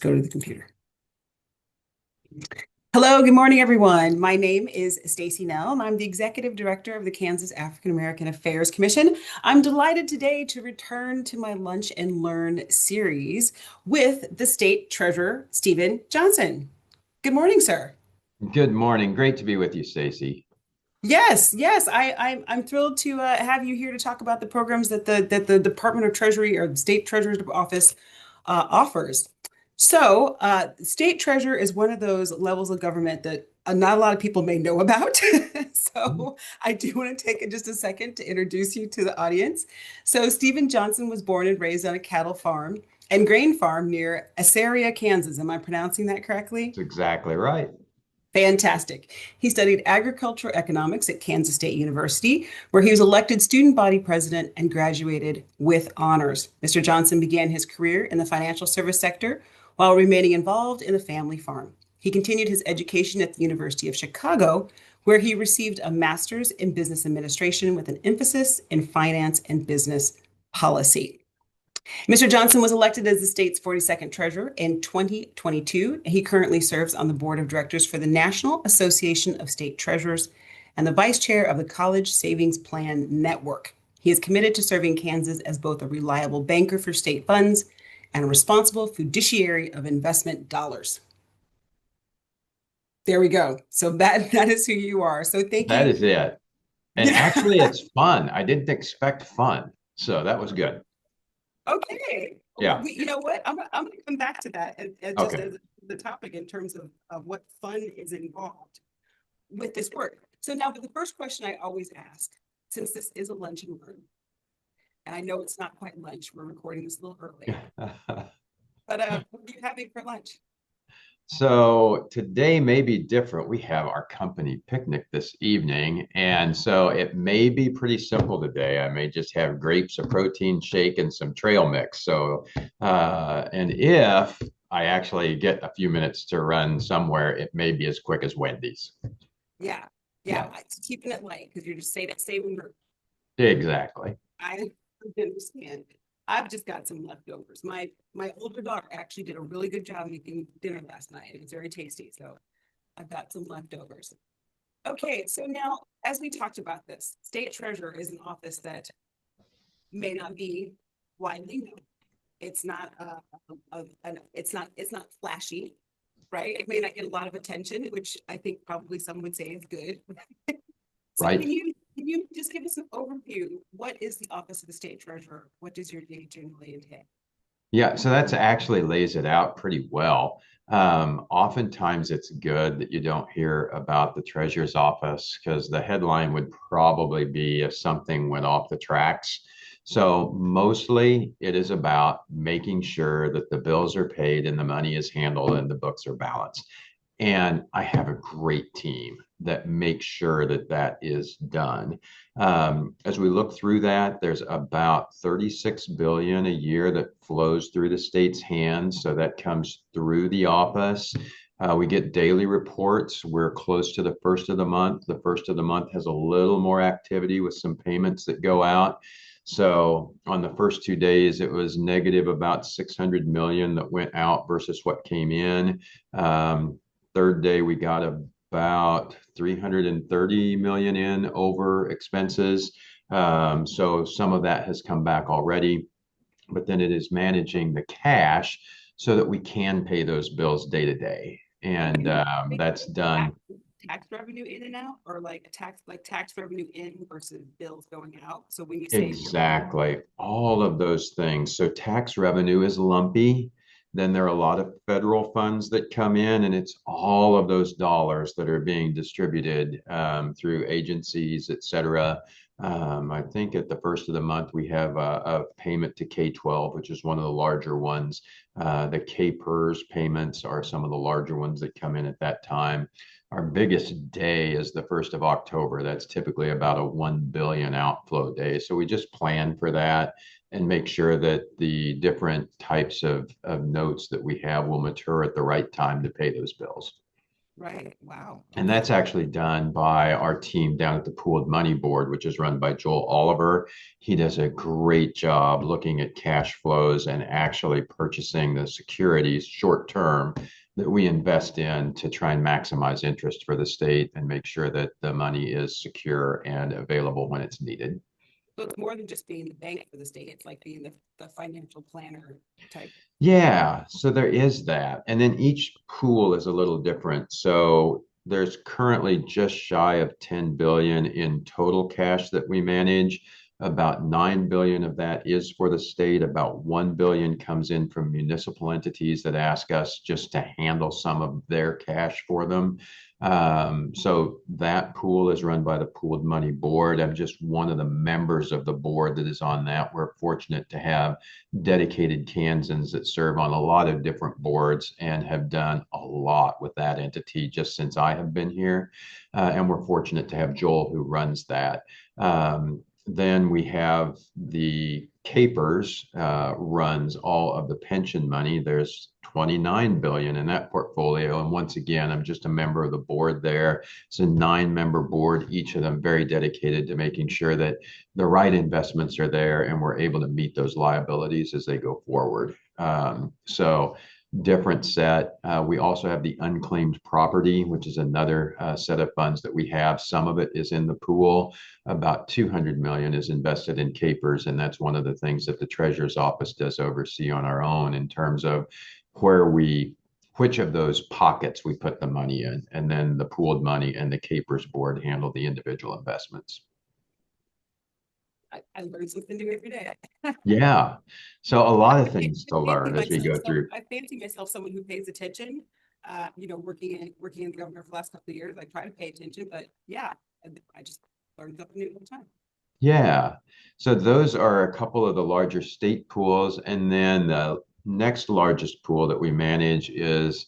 Go to the computer. Hello, good morning, everyone. My name is Stacy Nell, and I'm the Executive Director of the Kansas African American Affairs Commission. I'm delighted today to return to my Lunch and Learn series with the State Treasurer, Stephen Johnson. Good morning, sir. Good morning. Great to be with you, Stacy. Yes. I'm thrilled to have you here to talk about the programs that the Department of Treasury or the State Treasurer's Office offers. So, state treasurer is one of those levels of government that not a lot of people may know about. So, I do want to take just a second to introduce you to the audience. So, Stephen Johnson was born and raised on a cattle farm and grain farm near Asaria, Kansas. Am I pronouncing that correctly? That's exactly right. Fantastic. He studied agricultural economics at Kansas State University, where he was elected student body president and graduated with honors. Mr. Johnson began his career in the financial service sector while remaining involved in the family farm. He continued his education at the University of Chicago, where he received a master's in business administration with an emphasis in finance and business policy. Mr. Johnson was elected as the state's 42nd treasurer in 2022. He currently serves on the board of directors for the National Association of State Treasurers and the vice chair of the College Savings Plan Network. He is committed to serving Kansas as both a reliable banker for state funds and a responsible fiduciary of investment dollars. There we go. So that is who you are. So thank That you. is it. And actually, it's fun. I didn't expect fun. So that was good. Okay. Well, Yeah. you know what? I'm going to come back to that and just Okay. as the topic in terms of what fun is involved with this work. So now, but the first question I always ask, since this is a lunch and learn, and I know it's not quite lunch, we're recording this a little early, but what are you having for lunch? So today may be different. We have our company picnic this evening. And so it may be pretty simple today. I may just have grapes, a protein shake, and some trail mix. So, and if I actually get a few minutes to run somewhere, it may be as quick as Wendy's. Yeah, Yeah, it's keeping it light because you're just saving your exactly. I understand. I've just got some leftovers. My older daughter actually did a really good job making dinner last night. It was very tasty. So I've got some leftovers. Okay, so now as we talked about this, state treasurer is an office that may not be widely known. It's not it's not flashy, right? It may not get a lot of attention, which I think probably some would say is good. So Right. can you just give us an overview? What is the Office of the State Treasurer? What does your day generally entail? Yeah, so that's actually lays it out pretty well. Oftentimes, it's good that you don't hear about the treasurer's office because the headline would probably be if something went off the tracks. So, mostly it is about making sure that the bills are paid and the money is handled and the books are balanced. And I have a great team that makes sure that that is done. As we look through that, there's about 36 billion a year that flows through the state's hands. So that comes through the office. We get daily reports. We're close to the first of the month. The first of the month has a little more activity with some payments that go out. So on the first 2 days, it was negative about 600 million that went out versus what came in. Third day, we got about 330 million in over expenses. So some of that has come back already, but then it is managing the cash so that we can pay those bills day to day. And that's done. Tax revenue in and out, or like tax revenue in versus bills going out. So when you say Exactly. All of those things. So tax revenue is lumpy. Then there are a lot of federal funds that come in, and it's all of those dollars that are being distributed through agencies, et cetera. I think at the first of the month, we have a payment to K-12, which is one of the larger ones. The K-PERS payments are some of the larger ones that come in at that time. Our biggest day is the 1st of October. That's typically about a 1 billion outflow day. So we just plan for that and make sure that the different types of notes that we have will mature at the right time to pay those bills. Right. Wow. And Okay. that's actually done by our team down at the Pooled Money Board, which is run by Joel Oliver. He does a great job looking at cash flows and actually purchasing the securities short term that we invest in to try and maximize interest for the state and make sure that the money is secure and available when it's needed. So it's more than just being the bank for the state. It's like being the financial planner type. Yeah, so there is that. And then each pool is a little different. So there's currently just shy of 10 billion in total cash that we manage. About 9 billion of that is for the state. About 1 billion comes in from municipal entities that ask us just to handle some of their cash for them. So that pool is run by the Pooled Money Board. I'm just one of the members of the board that is on that. We're fortunate to have dedicated Kansans that serve on a lot of different boards and have done a lot with that entity just since I have been here. And we're fortunate to have Joel who runs that. Then we have the Capers runs all of the pension money. There's 29 billion in that portfolio. And once again, I'm just a member of the board there. It's a 9-member board, each of them very dedicated to making sure that the right investments are there and we're able to meet those liabilities as they go forward. So different set. We also have the unclaimed property, which is another set of funds that we have. Some of it is in the pool. About 200 million is invested in capers, and that's one of the things that the treasurer's office does oversee on our own in terms of where we which of those pockets we put the money in, and then the pooled money and the capers board handle the individual investments. I learn something new every day. Yeah. So a lot of I things to fancy learn as we myself go through. I fancy myself someone who pays attention. Working in the government for the last couple of years, I try to pay attention, but yeah, I just learn something new all the time. Yeah. So those are a couple of the larger state pools. And then the next largest pool that we manage is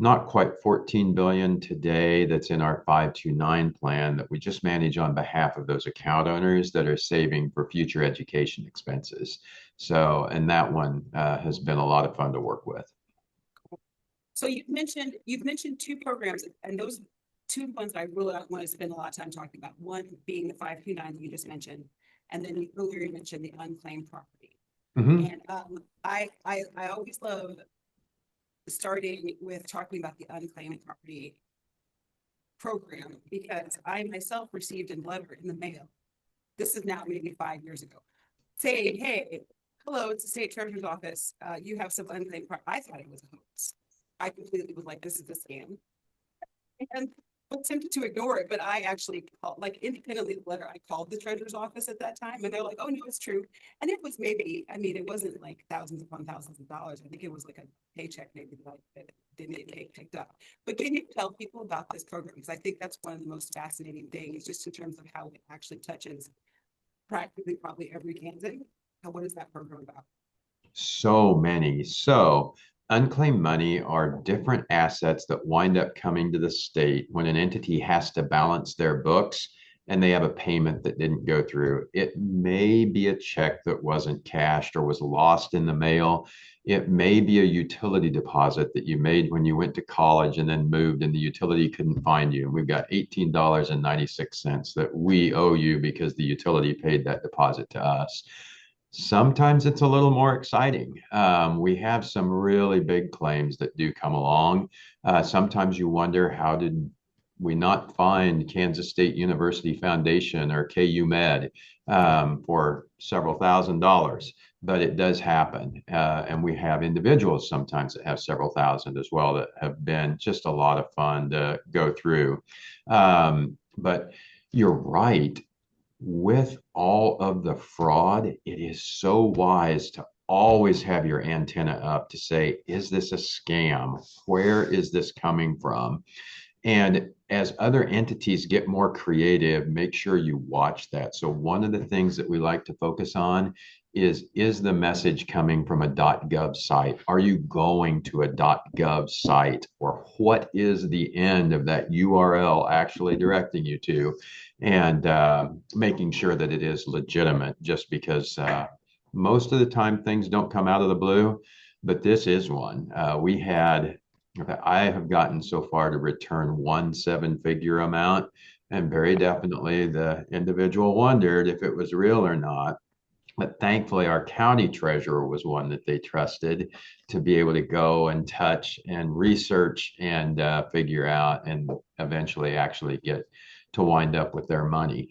not quite 14 billion today. That's in our 529 plan that we just manage on behalf of those account owners that are saving for future education expenses. So, and that one has been a lot of fun to work with. So you've mentioned two programs, and those two ones I really want to spend a lot of time talking about. One being the 529 that you just mentioned, and then earlier you mentioned the unclaimed property. Mhm. And I always love starting with talking about the unclaimed property program because I myself received a letter in the mail. This is now maybe 5 years ago, saying, "Hey, hello, it's the state treasurer's office. You have some unclaimed property." I thought it was a hoax. I completely was like, "This is a scam," and was tempted to ignore it. But I actually called, like independently of the letter, I called the treasurer's office at that time, and they're like, "Oh no, it's true." And it was maybe, I mean, it wasn't like thousands upon thousands of dollars. I think it was like a paycheck maybe that didn't get picked up. But can you tell people about this program? Because I think that's one of the most fascinating things, just in terms of how it actually touches practically probably every Kansan. What is that program about? So many. So, unclaimed money are different assets that wind up coming to the state when an entity has to balance their books and they have a payment that didn't go through. It may be a check that wasn't cashed or was lost in the mail. It may be a utility deposit that you made when you went to college and then moved and the utility couldn't find you. We've got $18.96 that we owe you because the utility paid that deposit to us. Sometimes it's a little more exciting. We have some really big claims that do come along. Sometimes you wonder, how did we not find Kansas State University Foundation or KU Med for several $1,000s? But it does happen. And we have individuals sometimes that have several thousand as well that have been just a lot of fun to go through. But you're right, with all of the fraud, it is so wise to always have your antenna up to say, is this a scam? Where is this coming from? And as other entities get more creative, make sure you watch that. So one of the things that we like to focus on is the message coming from a .gov site? Are you going to a .gov site? Or what is the end of that URL actually directing you to? And making sure that it is legitimate, just because most of the time things don't come out of the blue, but this is one. We had I have gotten so far to return one seven-figure amount, and very definitely the individual wondered if it was real or not. But thankfully, our county treasurer was one that they trusted to be able to go and touch and research and figure out and eventually actually get to wind up with their money.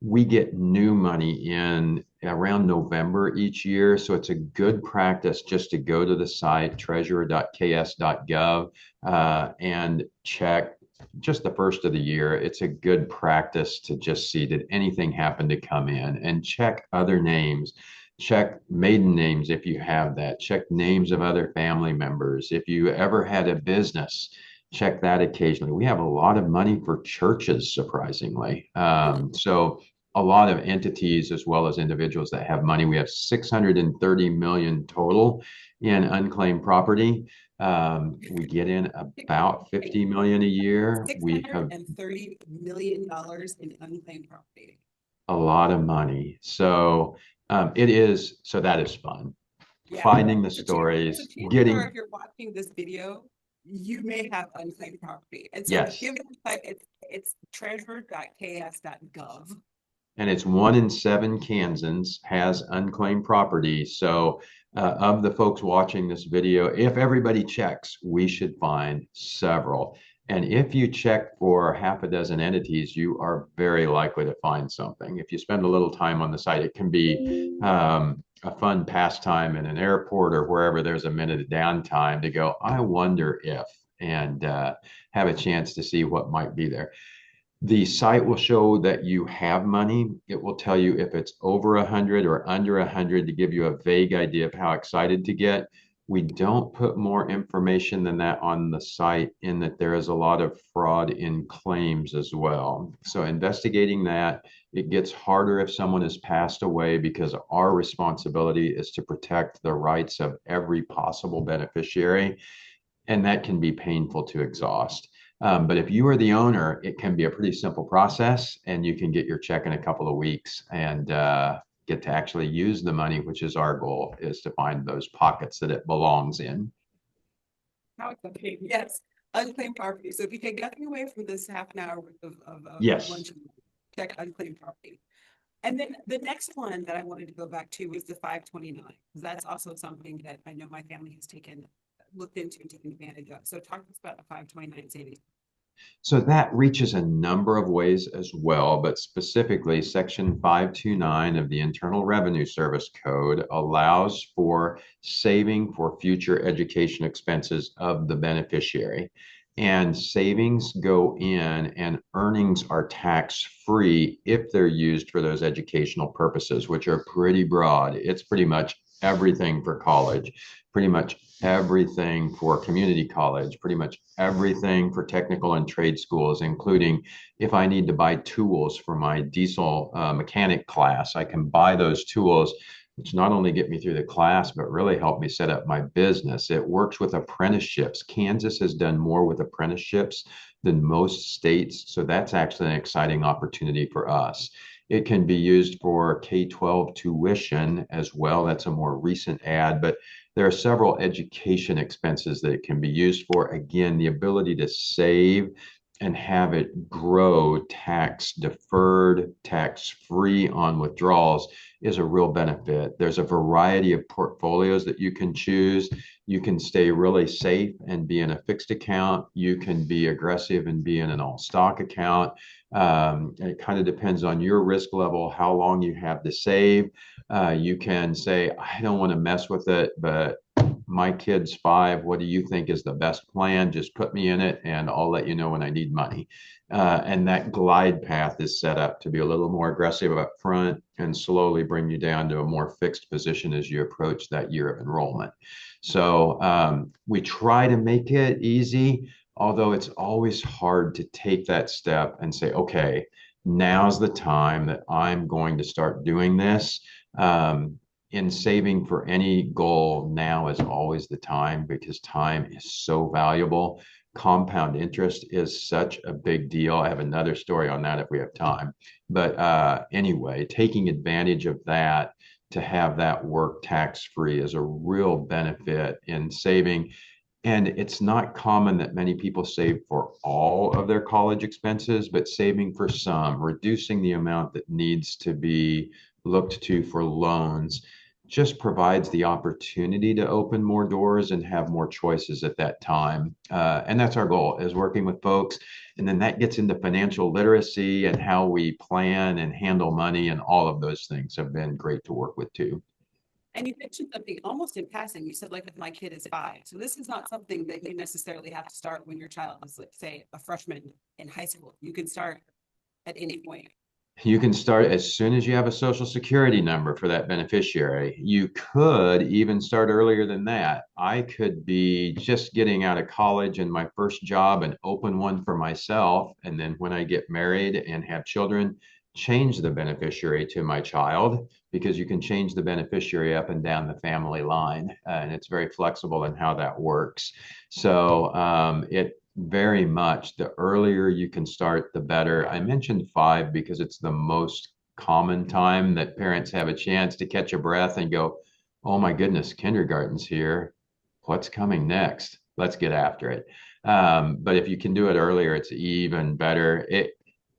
We get new money in around November each year. So it's a good practice just to go to the site, treasurer.ks.gov, and check just the first of the year. It's a good practice to just see, did anything happen to come in, and check other names. Check maiden names if you have that. Check names of other family members. If you ever had a business, check that occasionally. We have a lot of money for churches, surprisingly. So a lot of entities as well as individuals that have money. We have 630 million total in unclaimed property. We get in about 50 million a year. We have $630 million in unclaimed property. a lot of money. So so that is fun. Yeah. Finding the So stories, chances are, getting, if you're watching this video, you may have unclaimed property. And so yes. give it a type, it's treasurer.ks.gov. And it's 1 in 7 Kansans has unclaimed property. So of the folks watching this video, if everybody checks, we should find several. And if you check for half a dozen entities, you are very likely to find something. If you spend a little time on the site, it can be a fun pastime in an airport or wherever there's a minute of downtime to go, I wonder if, and have a chance to see what might be there. The site will show that you have money. It will tell you if it's over 100 or under 100 to give you a vague idea of how excited to get. We don't put more information than that on the site, in that there is a lot of fraud in claims as well. So investigating that, it gets harder if someone has passed away, because our responsibility is to protect the rights of every possible beneficiary, and that can be painful to exhaust. But if you are the owner, it can be a pretty simple process, and you can get your check in a couple of weeks and get to actually use the money, which is our goal, is to find those pockets that it belongs in. How exciting. Yes, unclaimed property. So if you take nothing away from this half an hour worth of Yes. lunch, check unclaimed property. And then the next one that I wanted to go back to was the 529, because that's also something that I know my family has looked into and taken advantage of. So talk to us about the 529 savings. So that reaches a number of ways as well, but specifically Section 529 of the Internal Revenue Service Code allows for saving for future education expenses of the beneficiary. And savings go in, and earnings are tax-free if they're used for those educational purposes, which are pretty broad. It's pretty much everything for college, pretty much everything for community college, pretty much everything for technical and trade schools, including if I need to buy tools for my diesel mechanic class, I can buy those tools, which not only get me through the class, but really help me set up my business. It works with apprenticeships. Kansas has done more with apprenticeships than most states. So that's actually an exciting opportunity for us. It can be used for K-12 tuition as well. That's a more recent ad, but there are several education expenses that it can be used for. Again, the ability to save and have it grow tax deferred, tax free on withdrawals is a real benefit. There's a variety of portfolios that you can choose. You can stay really safe and be in a fixed account. You can be aggressive and be in an all stock account. It kind of depends on your risk level, how long you have to save. You can say, I don't want to mess with it, but my kid's 5. What do you think is the best plan? Just put me in it and I'll let you know when I need money. And that glide path is set up to be a little more aggressive up front and slowly bring you down to a more fixed position as you approach that year of enrollment. So we try to make it easy, although it's always hard to take that step and say, okay, now's the time that I'm going to start doing this. In saving for any goal, now is always the time, because time is so valuable. Compound interest is such a big deal. I have another story on that if we have time. But anyway, taking advantage of that to have that work tax-free is a real benefit in saving. And it's not common that many people save for all of their college expenses, but saving for some, reducing the amount that needs to be looked to for loans just provides the opportunity to open more doors and have more choices at that time. And that's our goal, is working with folks. And then that gets into financial literacy and how we plan and handle money, and all of those things have been great to work with too. And you mentioned something almost in passing. You said, like, if my kid is 5. So this is not something that you necessarily have to start when your child is, like, say, a freshman in high school. You can start at any point. You can start as soon as you have a social security number for that beneficiary. You could even start earlier than that. I could be just getting out of college and my first job and open one for myself. And then when I get married and have children, change the beneficiary to my child, because you can change the beneficiary up and down the family line. And it's very flexible in how that works. So it very much, the earlier you can start, the better. I mentioned 5 because it's the most common time that parents have a chance to catch a breath and go, oh my goodness, kindergarten's here. What's coming next? Let's get after it. But if you can do it earlier, it's even better.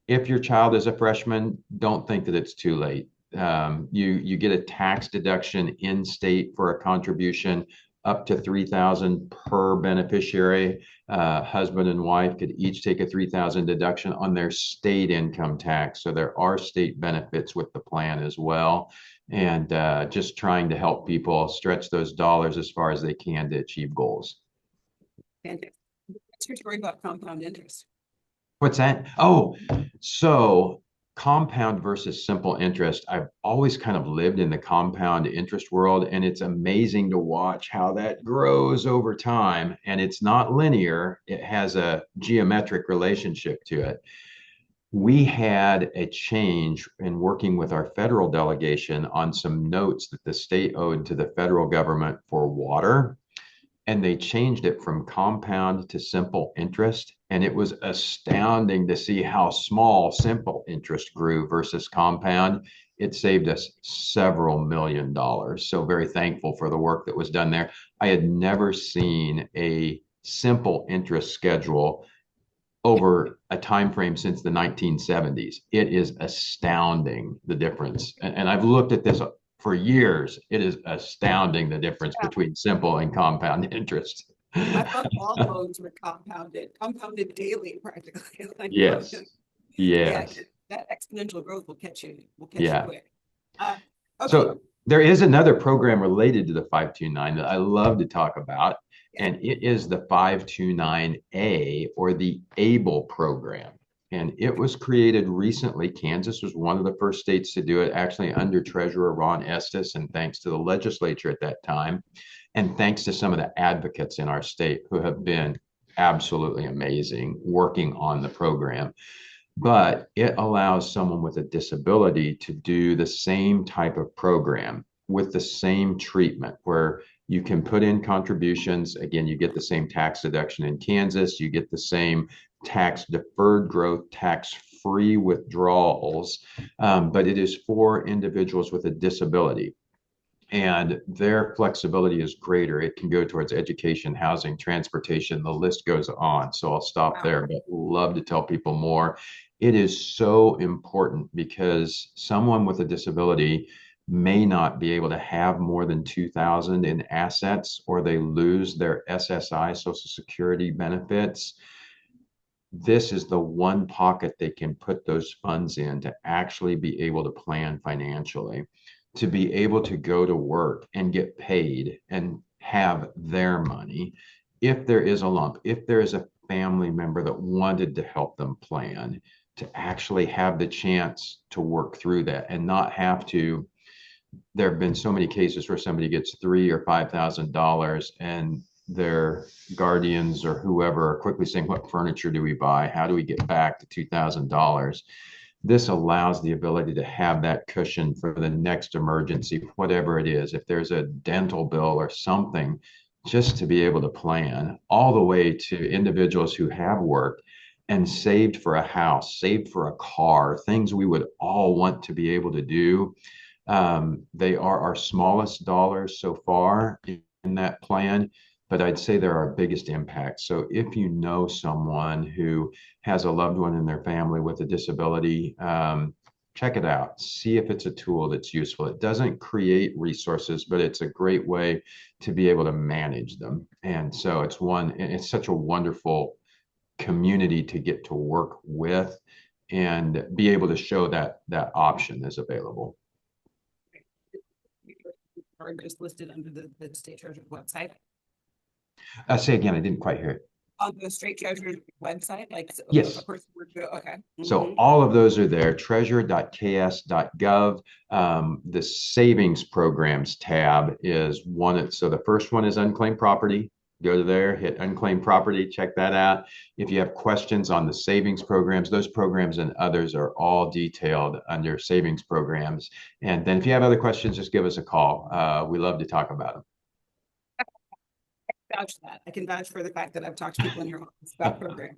If your child is a freshman, don't think that it's too late. You get a tax deduction in state for a contribution up to 3,000 per beneficiary. Husband and wife could each take a 3,000 deduction on their state income tax. So there are state benefits with the plan as well. And just trying to help people stretch those dollars as far as they can to achieve goals. Fantastic. What's your story about compound interest? What's that? Oh, so compound versus simple interest. I've always kind of lived in the compound interest world, and it's amazing to watch how that grows over time. And it's not linear, it has a geometric relationship to it. We had a change in working with our federal delegation on some notes that the state owed to the federal government for water, and they changed it from compound to simple interest. And it was astounding to see how small simple interest grew versus compound. It saved us several $1 million. So very thankful for the work that was done there. I had never seen a simple interest schedule over a time frame since the 1970s. It is astounding, the difference. And I've looked at this for years. It is astounding, the difference between simple and compound interest. I thought all loans were compounded daily practically. Like, Yes. yeah, Yes. that exponential growth will catch you Yeah. quick. Okay. So there is another program related to the 529 that I love to talk about, Yeah. and it is the 529A, or the ABLE program. And it was created recently. Kansas was one of the first states to do it, actually under Treasurer Ron Estes, and thanks to the legislature at that time, and thanks to some of the advocates in our state who have been absolutely amazing working on the program. But it allows someone with a disability to do the same type of program with the same treatment, where you can put in contributions. Again, you get the same tax deduction in Kansas, you get the same tax deferred growth, tax free withdrawals, but it is for individuals with a disability. And their flexibility is greater. It can go towards education, housing, transportation, the list goes on. So I'll stop there, but love to tell people more. It is so important because someone with a disability may not be able to have more than 2,000 in assets, or they lose their SSI, Social Security benefits. This is the one pocket they can put those funds in to actually be able to plan financially, to be able to go to work and get paid and have their money. If there is a lump, if there is a family member that wanted to help them plan, to actually have the chance to work through that and not have to. There have been so many cases where somebody gets $3,000 or $5,000 and their guardians or whoever are quickly saying, what furniture do we buy? How do we get back to $2,000? This allows the ability to have that cushion for the next emergency, whatever it is. If there's a dental bill or something, just to be able to plan, all the way to individuals who have worked and saved for a house, saved for a car, things we would all want to be able to do. They are our smallest dollars so far in that plan. but I'd say they're our biggest impact. So if you know someone who has a loved one in their family with a disability, check it out. See if it's a tool that's useful. It doesn't create resources, but it's a great way to be able to manage them. And so it's such a wonderful community to get to work with and be able to show that option is available. Are just listed under the state treasurer's website. Say again, I didn't quite hear it. On the state treasurer's website, like so Yes. a person were to, okay. So all of those are there, treasurer.ks.gov. The savings programs tab is one. So the first one is unclaimed property. Go to there, hit unclaimed property, check that out. If you have questions on the savings programs, those programs and others are all detailed under savings programs. And then if you have other questions, just give us a call. We love to talk about them. Vouch for that. I can vouch for the fact that I've talked to people in your office about programs.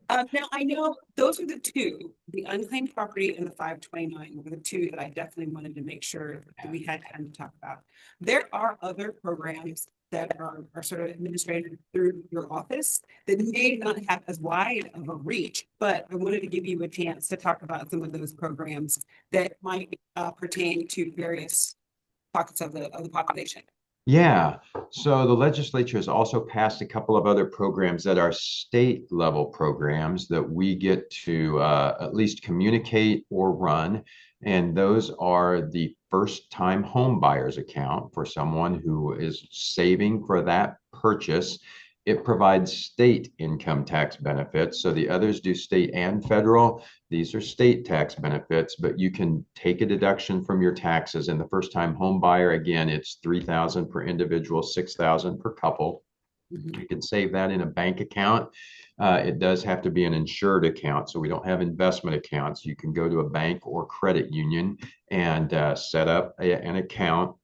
Now I know those are the two, the unclaimed property and the 529 were the two that I definitely wanted to make sure that we had time to talk about. There are other programs that are sort of administrated through your office that may not have as wide of a reach, but I wanted to give you a chance to talk about some of those programs that might pertain to various pockets of the population. Yeah. So the legislature has also passed a couple of other programs that are state level programs that we get to at least communicate or run. And those are the first time home buyers account for someone who is saving for that purchase. It provides state income tax benefits. So the others do state and federal. These are state tax benefits, but you can take a deduction from your taxes. And the first time home buyer, again, it's $3,000 per individual, $6,000 per couple. You can save that in a bank account. It does have to be an insured account. So we don't have investment accounts. You can go to a bank or credit union and set up an account.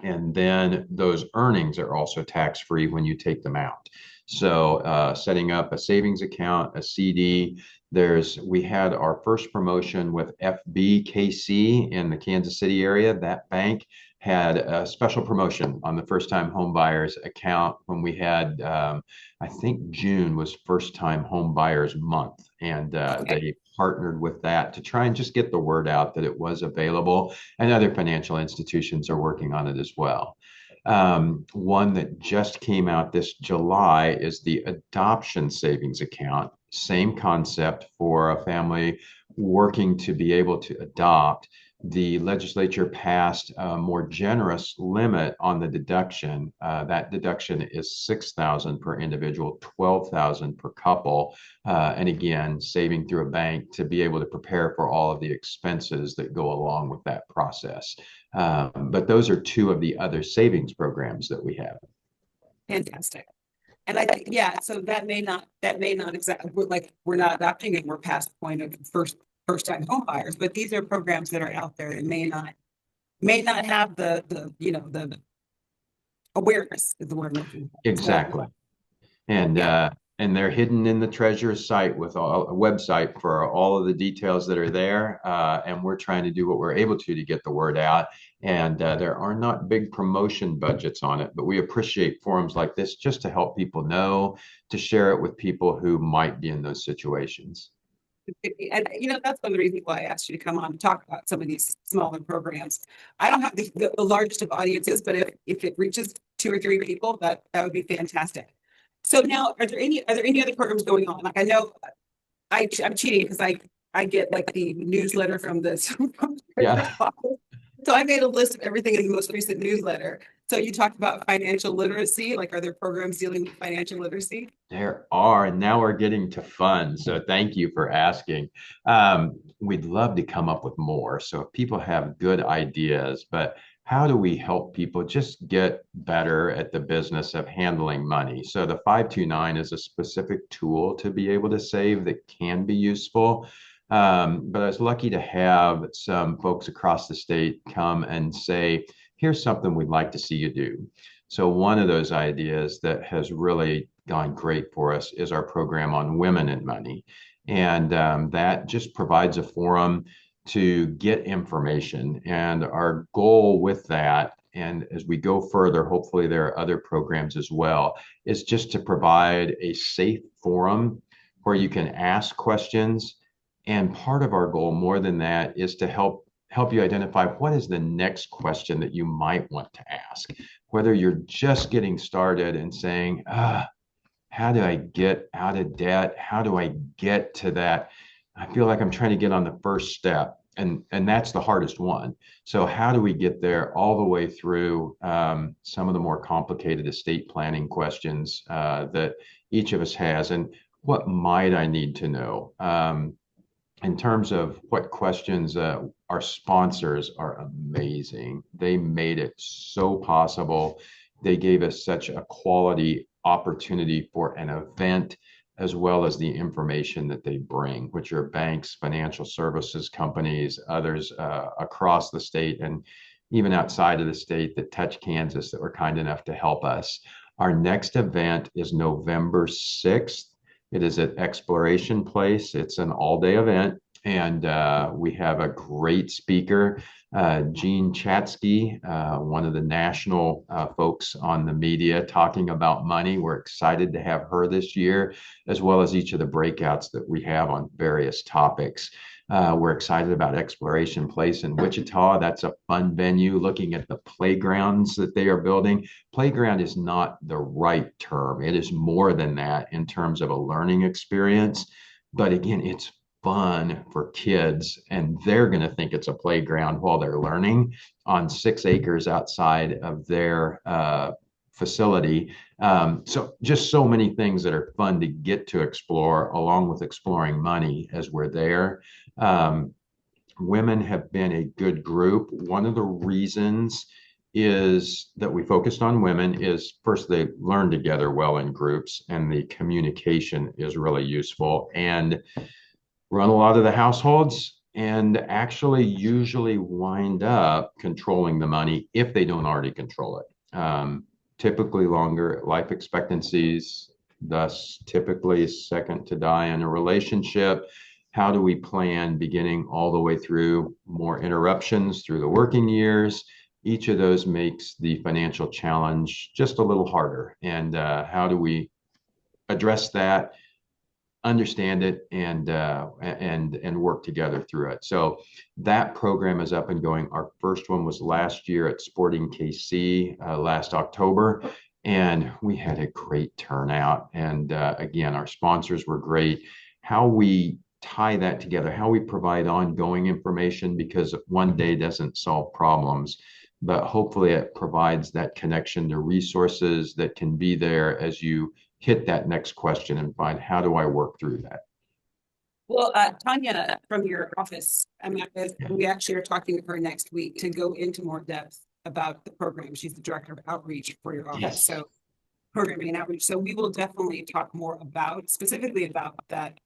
And then those earnings are also tax-free when you take them out. So setting up a savings account, a CD. We had our first promotion with FBKC in the Kansas City area. That bank had a special promotion on the first time home buyers account when we had, I think June was first time home buyers month. And they partnered with that to try and just get the word out that it was available, and other financial institutions are working on it as well. One that just came out this July is the adoption savings account. Same concept for a family working to be able to adopt. The legislature passed a more generous limit on the deduction. That deduction is $6,000 per individual, $12,000 per couple. And again, saving through a bank to be able to prepare for all of the expenses that go along with that process. But those are two of the other savings programs that we have. Fantastic. And I think, yeah, so that may not exactly, we're not adopting it, we're past the point of first time home buyers, but these are programs that are out there and may not have the awareness is the word I'm looking for. Exactly. And they're hidden in the treasurer's site with a website for all of the details that are there. And we're trying to do what we're able to get the word out. And there are not big promotion budgets on it, but we appreciate forums like this just to help people know, to share it with people who might be in those situations. And that's one of the reasons why I asked you to come on and talk about some of these smaller programs. I don't have the largest of audiences, but if it reaches 2 or 3 people, that would be fantastic. So now, are there any other programs going on? Like I know I'm cheating because I get like the newsletter from this. Yeah. So I made a list of everything in the most recent newsletter. So you talked about financial literacy. Like, are there programs dealing with financial literacy? There are, and now we're getting to fun. So thank you for asking. We'd love to come up with more. So if people have good ideas, but how do we help people just get better at the business of handling money? So the 529 is a specific tool to be able to save that can be useful. But I was lucky to have some folks across the state come and say, here's something we'd like to see you do. So one of those ideas that has really gone great for us is our program on women and money. And that just provides a forum to get information. And our goal with that and as we go further, hopefully there are other programs as well, is just to provide a safe forum where you can ask questions. And part of our goal, more than that, is to help you identify what is the next question that you might want to ask. Whether you're just getting started and saying, how do I get out of debt? How do I get to that? I feel like I'm trying to get on the first step. And that's the hardest one. So how do we get there all the way through some of the more complicated estate planning questions that each of us has? And what might I need to know? In terms of what questions, our sponsors are amazing. They made it so possible. They gave us such a quality opportunity for an event, as well as the information that they bring, which are banks, financial services companies, others across the state and even outside of the state that touch Kansas that were kind enough to help us. Our next event is November 6th. It is at Exploration Place. It's an all-day event, and we have a great speaker, Jean Chatzky, one of the national folks on the media talking about money. We're excited to have her this year, as well as each of the breakouts that we have on various topics. We're excited about Exploration Place in Wichita. That's a fun venue, looking at the playgrounds that they are building. Playground is not the right term. It is more than that in terms of a learning experience. But again, it's fun for kids, and they're going to think it's a playground while they're learning on 6 acres outside of their facility. So just so many things that are fun to get to explore, along with exploring money as we're there. Women have been a good group. One of the reasons is that we focused on women is, first, they learn together well in groups, and the communication is really useful, and run a lot of the households, and actually usually wind up controlling the money if they don't already control it. Typically longer life expectancies, thus typically second to die in a relationship. How do we plan beginning all the way through more interruptions through the working years? Each of those makes the financial challenge just a little harder. And how do we address that, understand it, and work together through it? So that program is up and going. Our first one was last year at Sporting KC last October, and we had a great turnout. And again, our sponsors were great. How we tie that together, how we provide ongoing information, because one day doesn't solve problems, but hopefully it provides that connection to resources that can be there as you hit that next question and find, how do I work through that? Well, Tanya from your office, we actually are talking to her next week to go into more depth about the program. She's the director of outreach for your office. Yes. So programming and outreach. So we will definitely talk more specifically about that.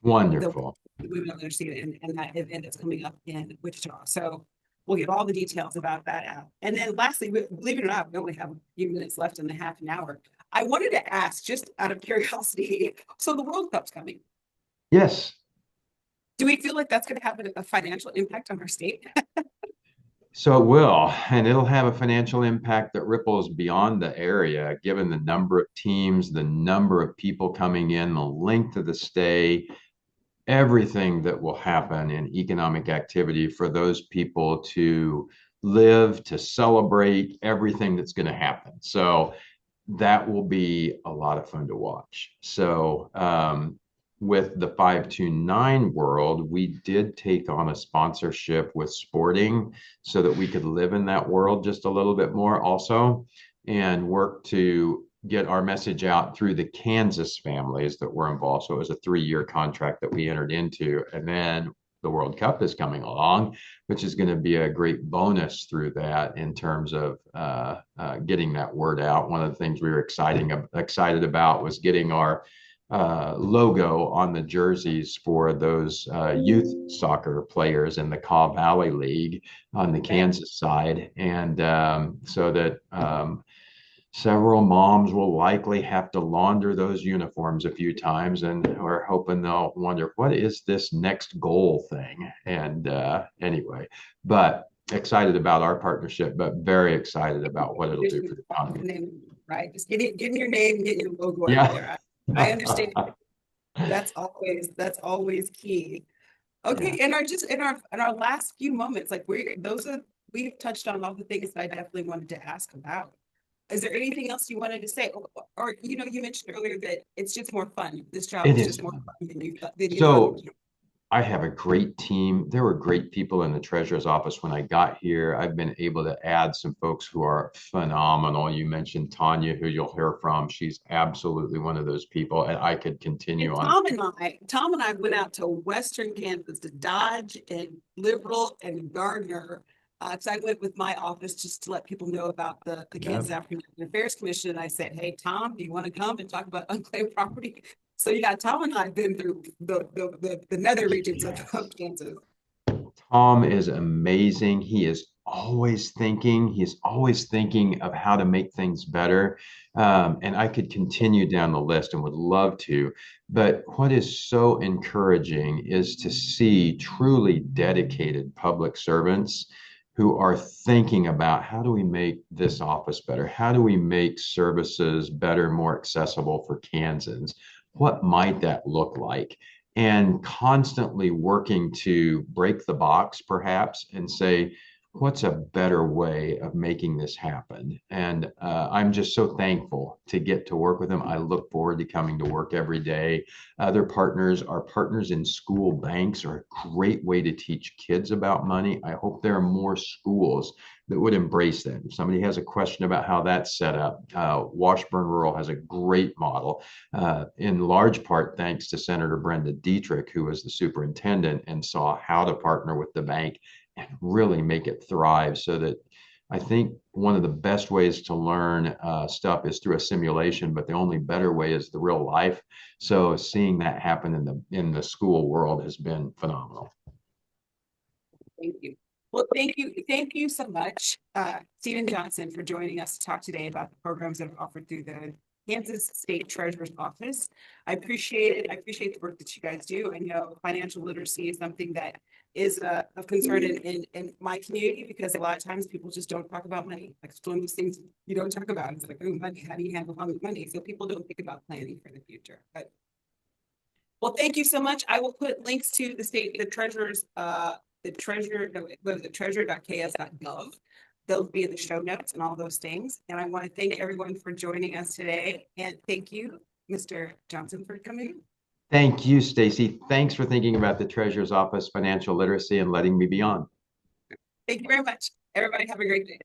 Wonderful. The Women of Leadership and that event that's coming up in Wichita. So we'll get all the details about that out. And then lastly, believe it or not, we only have a few minutes left in the half an hour. I wanted to ask, just out of curiosity, so the World Cup's coming. Yes. Do we feel like that's going to have a financial impact on our state? So it will, and it'll have a financial impact that ripples beyond the area, given the number of teams, the number of people coming in, the length of the stay, everything that will happen in economic activity for those people to live, to celebrate everything that's going to happen. So that will be a lot of fun to watch. So with the 529 World, we did take on a sponsorship with Sporting so that we could live in that world just a little bit more also, and work to get our message out through the Kansas families that were involved. So it was a 3-year contract that we entered into. And then the World Cup is coming along, which is going to be a great bonus through that in terms of getting that word out. One of the things we were excited about was getting our logo on the jerseys for those youth soccer players in the Kaw Valley League on the Kansas side. And so that several moms will likely have to launder those uniforms a few times, and we're hoping they'll wonder, what is this next goal thing? And anyway, but excited about our partnership, but very excited about what it'll do for the economy. Right? Just getting your name, getting your logo out Yeah. there. I understand. That's always key. Yeah. Okay, and our just in our last few moments, like we've touched on all the things that I definitely wanted to ask about. Is there anything else you wanted to say? Or you mentioned earlier that it's just more fun. This job It is is. just more fun than you thought it So was. I have a great team. There were great people in the treasurer's office when I got here. I've been able to add some folks who are phenomenal. You mentioned Tanya, who you'll hear from. She's absolutely one of those people, and I could continue And on. Tom and I went out to Western Kansas to Dodge and Liberal and Gardner. Because I went with my office just to let people know about the Yeah. Kansas African Affairs Commission. And I said, "Hey, Tom, do you want to come and talk about unclaimed property?" So yeah, Tom and I have been through the nether regions of Kansas. Tom is amazing. He is always thinking. He's always thinking of how to make things better. And I could continue down the list and would love to. But what is so encouraging is to see truly dedicated public servants who are thinking about how do we make this office better? How do we make services better, more accessible for Kansans? What might that look like? And constantly working to break the box, perhaps, and say, what's a better way of making this happen? And I'm just so thankful to get to work with them. I look forward to coming to work every day. Other partners, our partners in school banks, are a great way to teach kids about money. I hope there are more schools that would embrace that. If somebody has a question about how that's set up, Washburn Rural has a great model, in large part thanks to Senator Brenda Dietrich, who was the superintendent and saw how to partner with the bank and really make it thrive. So that I think one of the best ways to learn stuff is through a simulation, but the only better way is the real life. So seeing that happen in the school world has been phenomenal. Thank you. Well, thank you so much, Stephen Johnson, for joining us to talk today about the programs that are offered through the Kansas State Treasurer's Office. I appreciate it. I appreciate the work that you guys do. I know financial literacy is something that is of concern in my community, because a lot of times people just don't talk about money. Like it's one of these things you don't talk about. It's like, oh, money, how do you handle money? So people don't think about planning for the future. But well, thank you so much. I will put links to the treasurer's, the treasurer, no, the treasurer.ks.gov. They'll be in the show notes and all those things. And I want to thank everyone for joining us today. And thank you, Mr. Johnson, for coming. Thank you, Stacy. Thanks for thinking about the Treasurer's Office financial literacy and letting me be on. Thank you very much. Everybody have a great day.